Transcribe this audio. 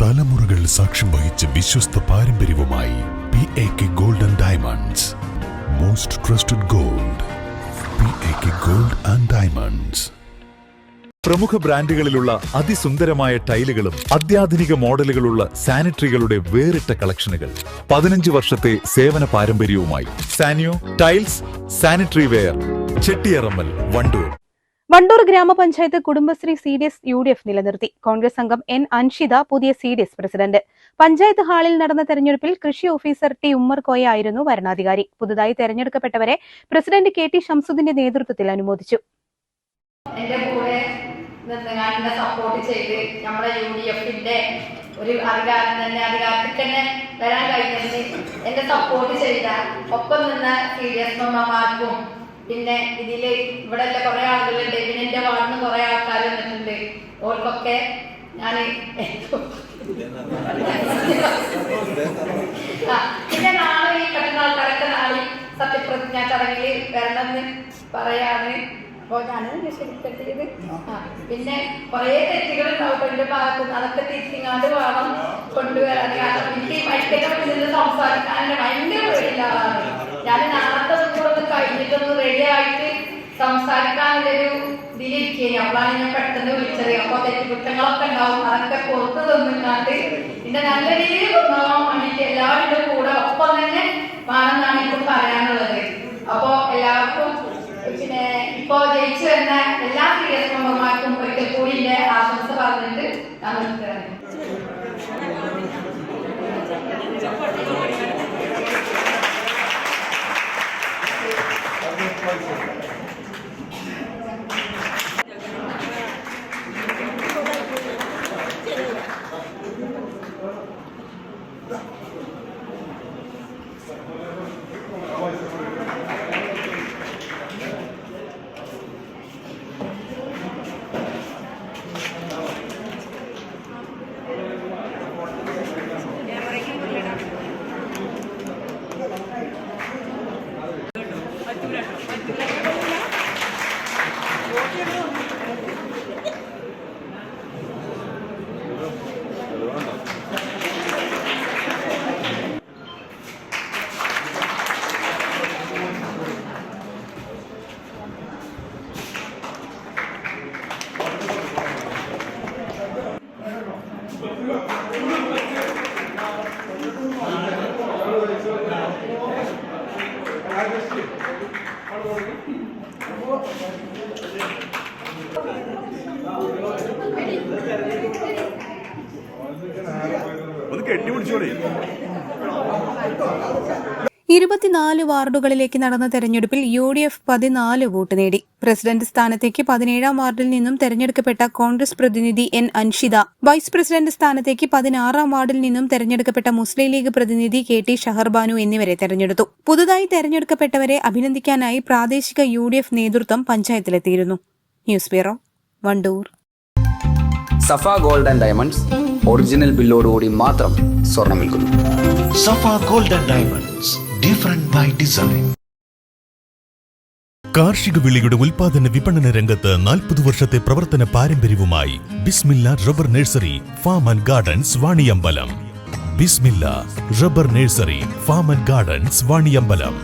തലമുറകൾ സാക്ഷ്യം വഹിച്ച വിശ്വസ്ത പാരമ്പര്യവുമായി PAK Gold and Diamonds. Most trusted gold. PAK Gold and Diamonds. പ്രമുഖ ബ്രാൻഡുകളിലുള്ള അതിസുന്ദരമായ ടൈലുകളും അത്യാധുനിക മോഡലുകളുള്ള സാനിറ്ററികളുടെ വേറിട്ട കളക്ഷനുകൾ 15 വർഷത്തെ സേവന പാരമ്പര്യവുമായി Sanyo tiles sanitary ware Chettiyarammal Wandoor. Wandoor ഗ്രാമപഞ്ചായത്ത് കുടുംബശ്രീ CDS UDF നിലനിർത്തി. കോൺഗ്രസ് അംഗം N അൻഷിത പുതിയ CDS പ്രസിഡന്റ്. പഞ്ചായത്ത് ഹാളിൽ നടന്ന തെരഞ്ഞെടുപ്പിൽ കൃഷി ഓഫീസർ T ഉമ്മർകോയ ആയിരുന്നു വരണാധികാരി. പുതുതായി തെരഞ്ഞെടുക്കപ്പെട്ടവരെ പ്രസിഡന്റ് KT ഷംസുദ്ദീന്റെ നേതൃത്വത്തിൽ അനുമോദിച്ചു. എന്നെ സപ്പോർട്ട് ചെയ്ത് നമ്മുടെ UDFന്റെ ഒരു അധികാരത്തിൽ തന്നെ വരാൻ കഴിഞ്ഞതിന് എന്നെ സപ്പോർട്ട് ചെയ്ത ഒപ്പം നിന്ന് CDS മെമ്പർമാർക്കും പിന്നെ ഇതില് ഇവിടെ കുറെ ആളുകളുണ്ട്, പിന്നെ എന്റെ വാർഡിന് കുറെ ആൾക്കാർ വന്നിട്ടുണ്ട്. ഓർക്കൊക്കെ ഞാൻ പിന്നെ നാളെ ഈ കിട്ടുന്ന ആൾക്കാരൊക്കെ നാളെ സത്യപ്രതിജ്ഞാ ചടങ്ങിൽ വരണമെന്ന് പറയാണ്. അപ്പോൾ ഞാനത് ശരിക്കെത്തിയത് പിന്നെ കുറേ തെറ്റുകൾ ഉണ്ടാവും എന്റെ ഭാഗത്തുനിന്ന്, അതൊക്കെ തിരിച്ചിങ്ങാണ്ട് വേണം കൊണ്ടുവരാൻ. കാരണം എനിക്ക് മൈക്കിന്റെ മുന്നിൽ സംസാരിക്കാൻ ഭയങ്കര പേടിയുള്ള ആളാണ്. ഞാൻ നാളത്തെ കൂടെ കഴിഞ്ഞിട്ടൊന്ന് റെഡി ആയിട്ട് സംസാരിക്കാനുള്ളൊരു ഇതിലിരിക്കുകയാണ്. അപ്പോഴാണ് ഞാൻ പെട്ടെന്ന് വിളിച്ചത്. അപ്പോൾ തെറ്റുകുറ്റങ്ങളൊക്കെ ഉണ്ടാവും, അതൊക്കെ പുറത്ത് തന്നിട്ടാണ്ട് പിന്നെ നല്ല രീതിയിൽ കൊണ്ടുപോകാൻ വേണ്ടിയിട്ട് എല്ലാവരുടെ കൂടെ ഒപ്പം തന്നെ വേണമെന്നാണ് എനിക്ക് പറയാനുള്ളത്. അപ്പോൾ എല്ലാവർക്കും പിന്നെ ഇപ്പോ ജയിച്ചു വരുന്ന എല്ലാ CDS മെമ്പർമാർക്കും ഒരിക്കൽ കൂടി ആശംസ പറഞ്ഞിട്ട് ഞാൻ നിർത്തുകയാണ്. ഒന്ന് കെട്ടിപ്പിടിച്ചോളേ. 24 വാർഡുകളിലേക്ക് നടന്ന തെരഞ്ഞെടുപ്പിൽ UDF 14 വോട്ട് നേടി. പ്രസിഡന്റ് സ്ഥാനത്തേക്ക് 17-ാം വാർഡിൽ നിന്നും തെരഞ്ഞെടുക്കപ്പെട്ട കോൺഗ്രസ് പ്രതിനിധി N അൻഷിത, വൈസ് പ്രസിഡന്റ് സ്ഥാനത്തേക്ക് 16-ാം വാർഡിൽ നിന്നും തെരഞ്ഞെടുക്കപ്പെട്ട മുസ്ലിം ലീഗ് പ്രതിനിധി KT ഷഹർബാനു എന്നിവരെ തെരഞ്ഞെടുത്തു. പുതുതായി തെരഞ്ഞെടുക്കപ്പെട്ടവരെ അഭിനന്ദിക്കാനായി പ്രാദേശിക UDF നേതൃത്വം പഞ്ചായത്തിലെത്തിയിരുന്നു. News bureau, Wandoor. Safa gold and diamonds original ബില്ലോടുകൂടി മാത്രം സ്വർണം വിൽക്കുന്നു. Safa gold and diamonds, different by design. കാർഷിക വിളയുടെ ഉൽപാദന വിപണന രംഗത്ത് 40 വർഷത്തെ പ്രവർത്തന പാരമ്പര്യവുമായി Bismilla rubber nursery farm and gardens Vaniyambalam. Bismilla rubber nursery farm and gardens Vaniyambalam.